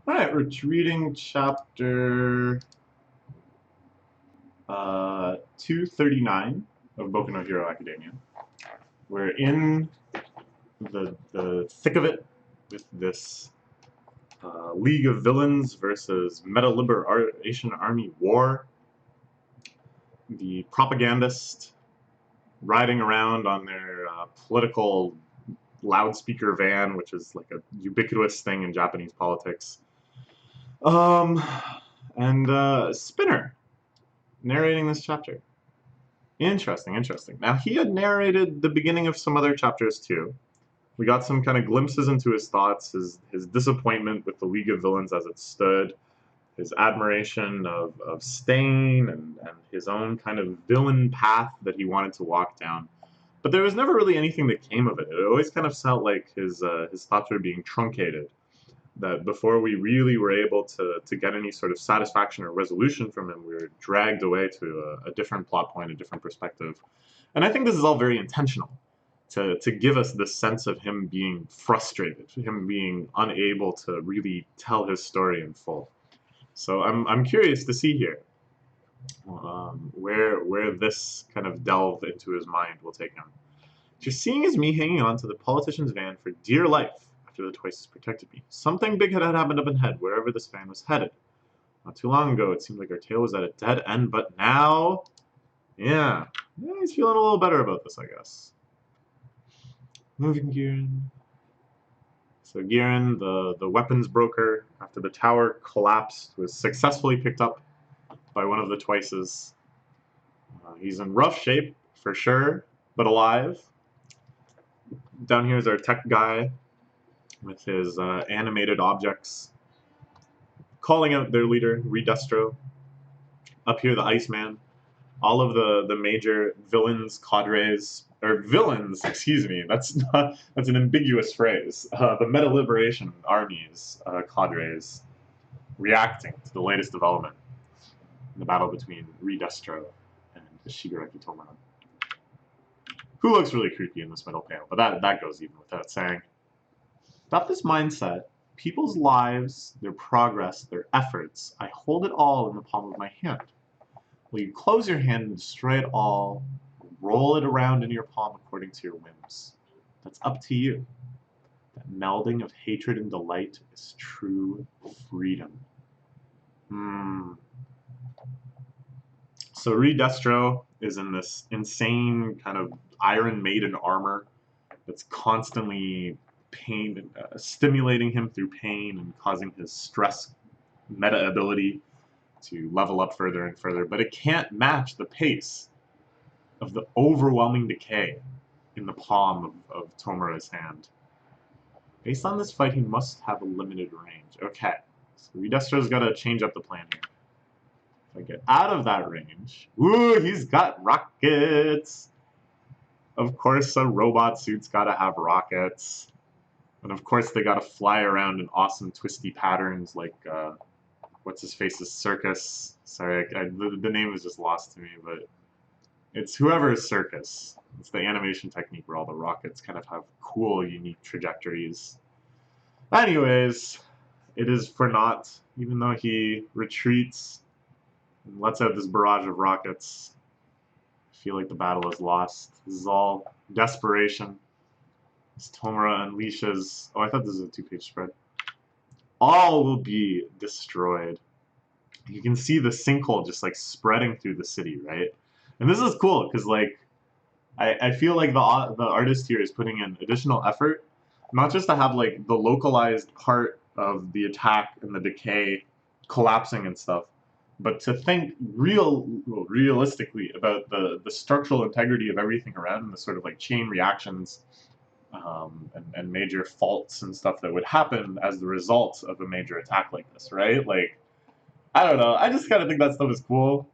Alright, reading chapter 239 of Boku no Hero Academia. We're in the thick of it with this League of Villains versus Meta Liberation Army war. The propagandists riding around on their political loudspeaker van, which is like a ubiquitous thing in Japanese politics. Um, and Spinner narrating this chapter. Interesting, interesting. Now, he had narrated the beginning of some other chapters too. We got some kind of glimpses into his thoughts, his disappointment with the League of Villains as it stood, his admiration of Stain, and his own kind of villain path that he wanted to walk down. But there was never really anything that came of it. It always kind of felt like his thoughts were being truncated. That before we really were able to get any sort of satisfaction or resolution from him, we were dragged away to a different plot point, a different perspective. And I think this is all very intentional to give us this sense of him being frustrated, him being unable to really tell his story in full. So I'm curious to see here where this kind of delve into his mind will take him. Just seeing as me hanging on to the politician's van for dear life after the Twices protected me. Something big had happened up ahead, wherever this van was headed. Not too long ago, it seemed like our tale was at a dead end, but now, yeah, he's feeling a little better about this, I guess. Moving Giran. So Giran, the weapons broker, after the tower collapsed, was successfully picked up by one of the Twices. He's in rough shape, for sure, but alive. Down here is our tech guy with his animated objects, calling out their leader, Redestro. Up here, the Iceman. All of the major villains, cadres, or villains, excuse me, that's an ambiguous phrase. The Meta Liberation Army's cadres reacting to the latest development in the battle between Redestro and Shigaraki Tomura, who looks really creepy in this middle panel, but that goes even without saying. About this mindset, people's lives, their progress, their efforts, I hold it all in the palm of my hand. Will you close your hand and destroy it all, roll it around in your palm according to your whims? That's up to you. That melding of hatred and delight is true freedom. So Redestro is in this insane kind of Iron Maiden armor that's constantly stimulating him through pain and causing his stress meta ability to level up further and further, but it can't match the pace of the overwhelming decay in the palm of Tomura's hand. Based on this fight, he must have a limited range. Okay, so Redestro's got to change up the plan here. If I get out of that range, ooh, he's got rockets! Of course, a robot suit's got to have rockets. And of course, they got to fly around in awesome twisty patterns like, what's his face's circus. Sorry, the name is just lost to me, but it's whoever's circus. It's the animation technique where all the rockets kind of have cool, unique trajectories. Anyways, it is for naught, even though he retreats and lets out this barrage of rockets. I feel like the battle is lost. This is all desperation. As Tomura unleashes... Oh, I thought this was a two-page spread. All will be destroyed. You can see the sinkhole just like spreading through the city, right? And this is cool because like I feel like the artist here is putting in additional effort, not just to have like the localized part of the attack and the decay collapsing and stuff, but to think realistically about the structural integrity of everything around him, the sort of like chain reactions and major faults and stuff that would happen as the result of a major attack like this, right? Like, I don't know. I just kind of think that stuff is cool.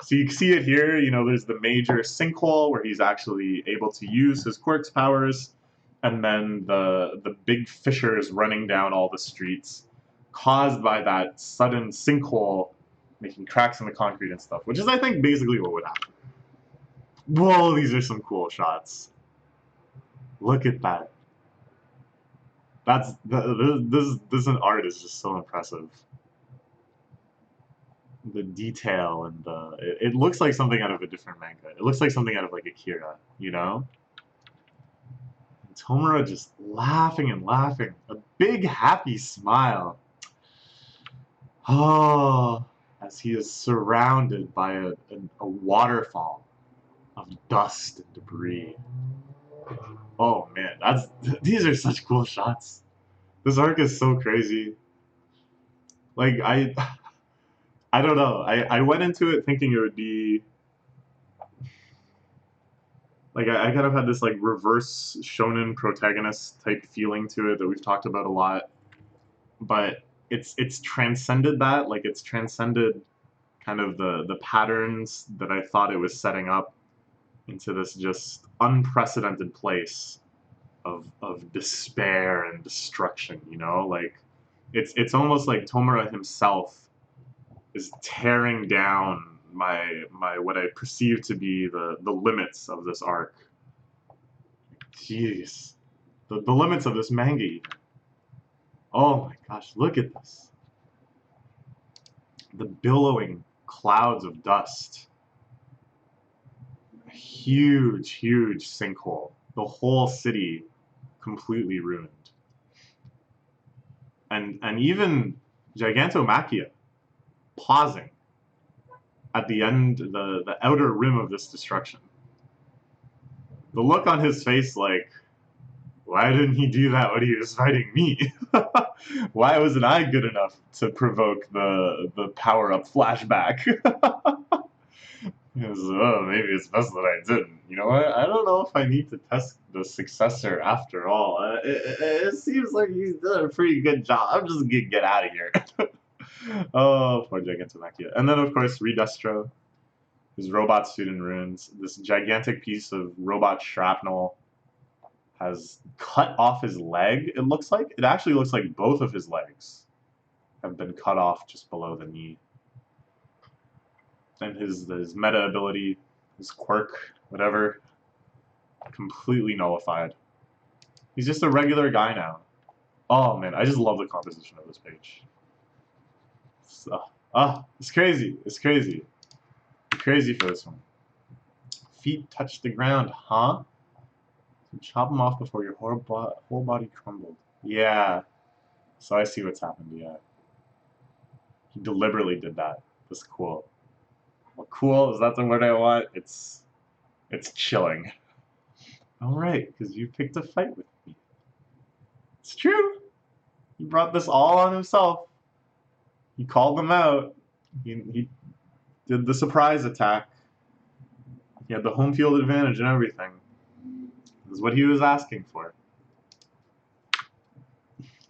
So you see it here, you know, there's the major sinkhole where he's actually able to use his quirk's powers, and then the big fissures running down all the streets caused by that sudden sinkhole making cracks in the concrete and stuff, which is, I think, basically what would happen. Whoa, these are some cool shots. Look at that. this art is just so impressive. The detail and it looks like something out of a different manga. It looks like something out of like Akira, you know? And Tomura just laughing and laughing. A big happy smile. Oh, as he is surrounded by a waterfall of dust and debris. Oh man, these are such cool shots. This arc is so crazy. Like I don't know. I went into it thinking it would be like I kind of had this like reverse shonen protagonist type feeling to it that we've talked about a lot. But it's transcended that. Like it's transcended kind of the patterns that I thought it was setting up into this just unprecedented place of despair and destruction, you know? Like it's almost like Tomura himself is tearing down my what I perceive to be the limits of this arc. Jeez. The limits of this manga even. Oh my gosh, look at this. The billowing clouds of dust. A huge, huge sinkhole. The whole city completely ruined. And even Gigantomachia pausing at the end, the outer rim of this destruction. The look on his face like, why didn't he do that when he was fighting me? Why wasn't I good enough to provoke the power-up flashback? Oh, maybe it's best that I didn't. You know what? I don't know if I need to test the successor after all. It seems like he's done a pretty good job. I'm just gonna get out of here. Oh, poor Gigantomachia. And then, of course, Redestro, his robot suit in ruins. This gigantic piece of robot shrapnel has cut off his leg, it looks like. It actually looks like both of his legs have been cut off just below the knee. And his meta ability, his quirk, whatever, completely nullified. He's just a regular guy now. Oh man, I just love the composition of this page. It's crazy. It's crazy. Crazy for this one. Feet touch the ground, huh? So chop them off before your whole body crumbled. Yeah. So I see what's happened, yeah. He deliberately did that. That's cool. Well, cool, is that the word I want? It's chilling. Alright, because you picked a fight with me. It's true. He brought this all on himself. He called them out. He did the surprise attack. He had the home field advantage and everything. This is what he was asking for.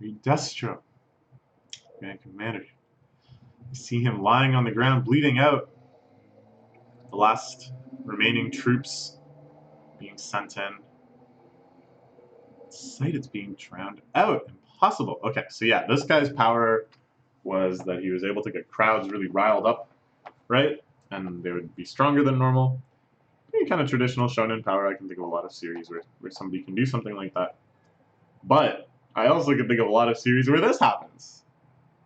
Redestro. Man, commander. You see him lying on the ground, bleeding out. The last remaining troops being sent in. Sight it's being drowned out. Impossible. Okay, so yeah, this guy's power was that he was able to get crowds really riled up, right? And they would be stronger than normal. Pretty kind of traditional shonen power. I can think of a lot of series where somebody can do something like that. But I also can think of a lot of series where this happens.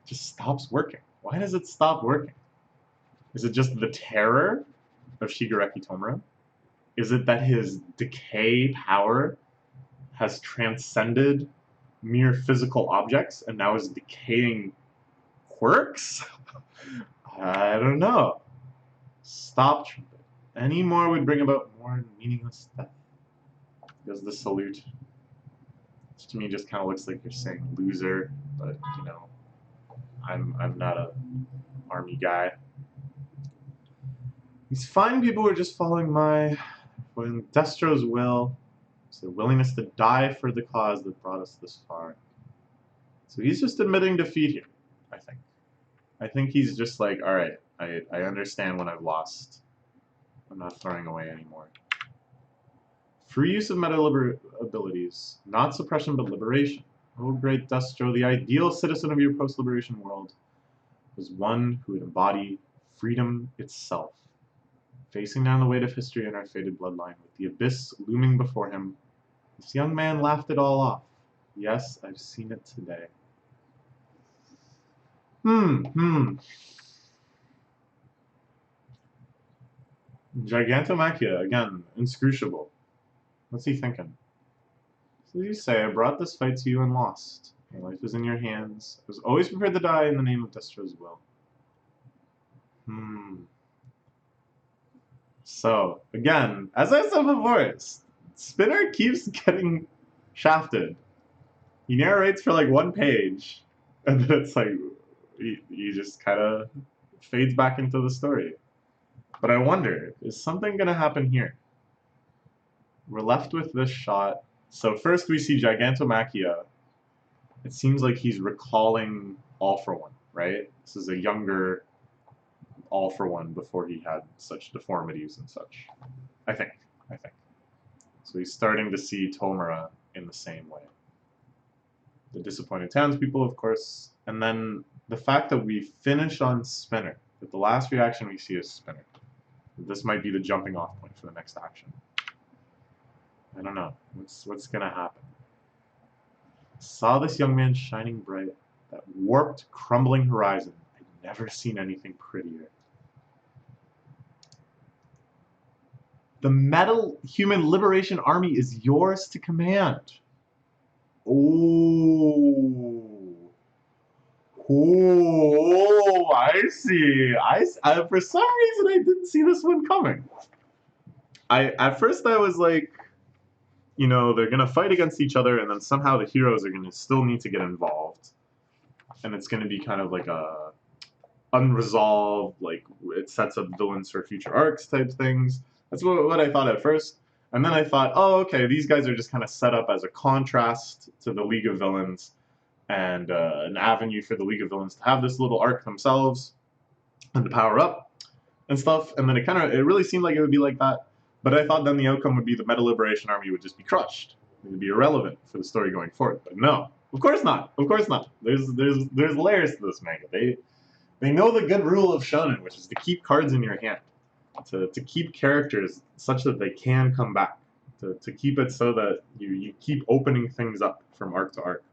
It just stops working. Why does it stop working? Is it just the terror of Shigaraki Tomura? Is it that his decay power has transcended mere physical objects and now is decaying quirks? I don't know. Stop trumpet. Any more would bring about more meaningless death. Does the salute, which to me just kind of looks like you're saying loser, but you know, I'm not a army guy. These fine people were just following Destro's will. It's their willingness to die for the cause that brought us this far. So he's just admitting defeat here, I think. I think he's just like, alright, I understand when I've lost. I'm not throwing away anymore. Free use of meta abilities, not suppression but liberation. Oh great Destro, the ideal citizen of your post-liberation world was one who would embody freedom itself. Facing down the weight of history in our faded bloodline, with the abyss looming before him, this young man laughed it all off. Yes, I've seen it today. Gigantomachia, again, inscrutable. What's he thinking? So you say, I brought this fight to you and lost. My life is in your hands. I was always prepared to die in the name of Destro's will. So, again, as I said before, Spinner keeps getting shafted. He narrates for like one page, and then it's like, he just kind of fades back into the story. But I wonder, is something going to happen here? We're left with this shot. So first we see Gigantomachia. It seems like he's recalling All for One, right? This is a younger All for One before he had such deformities and such. I think. So he's starting to see Tomura in the same way. The disappointed townspeople, of course, and then the fact that we finish on Spinner, that the last reaction we see is Spinner. This might be the jumping off point for the next action. I don't know. What's gonna happen? Saw this young man shining bright, that warped, crumbling horizon. I'd never seen anything prettier. The Metal Human Liberation Army is yours to command. Oh. Oh, I see. For some reason, I didn't see this one coming. At first I was like, you know, they're gonna fight against each other, and then somehow the heroes are gonna still need to get involved, and it's gonna be kind of like a unresolved, like it sets up villains for future arcs type things. That's what I thought at first, and then I thought, oh, okay, these guys are just kind of set up as a contrast to the League of Villains, and an avenue for the League of Villains to have this little arc themselves and to power up and stuff. And then it really seemed like it would be like that. But I thought then the outcome would be the Metal Liberation Army would just be crushed. It would be irrelevant for the story going forward. But no, of course not. Of course not. There's layers to this manga. They know the good rule of shonen, which is to keep cards in your hand, to keep characters such that they can come back, to keep it so that you keep opening things up from arc to arc.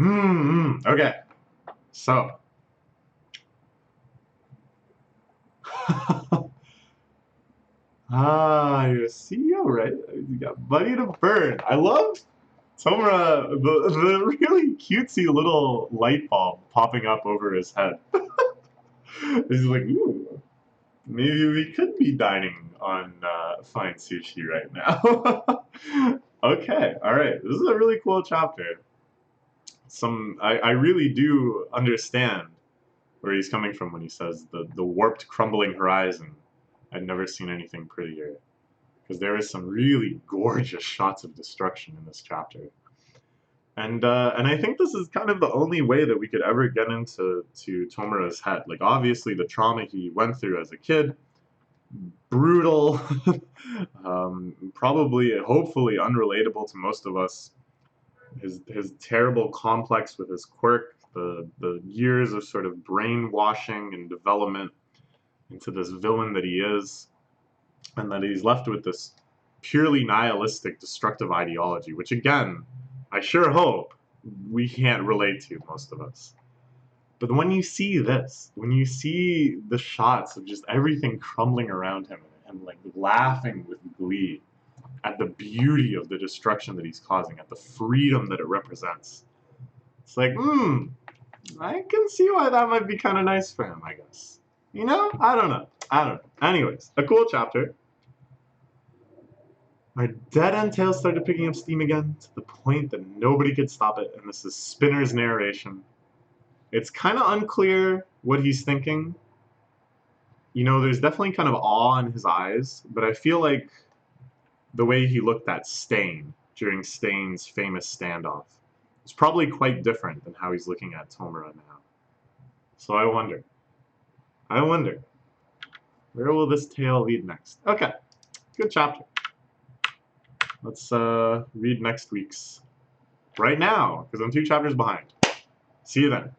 Okay, so. You're a CEO, right? You got money to burn. I love Tomura, the really cutesy little light bulb popping up over his head. He's like, ooh, maybe we could be dining on fine sushi right now. Okay, all right. This is a really cool chapter. I really do understand where he's coming from when he says the warped, crumbling horizon. I'd never seen anything prettier. Because there is some really gorgeous shots of destruction in this chapter. And I think this is kind of the only way that we could ever get into Tomura's head. Like, obviously, the trauma he went through as a kid, brutal, probably, hopefully, unrelatable to most of us. His terrible complex with his quirk, the years of sort of brainwashing and development into this villain that he is, and that he's left with this purely nihilistic, destructive ideology, which again, I sure hope we can't relate to, most of us. But when you see this, when you see the shots of just everything crumbling around him and like laughing with glee at the beauty of the destruction that he's causing, at the freedom that it represents, it's like, I can see why that might be kind of nice for him, I guess. You know? I don't know. Anyways, a cool chapter. My dead-end tale started picking up steam again, to the point that nobody could stop it, and this is Spinner's narration. It's kind of unclear what he's thinking. You know, there's definitely kind of awe in his eyes, but I feel like the way he looked at Stain during Stain's famous standoff is probably quite different than how he's looking at Tomura now. So I wonder, where will this tale lead next? Okay, good chapter. Let's read next week's right now, because I'm 2 chapters behind. See you then.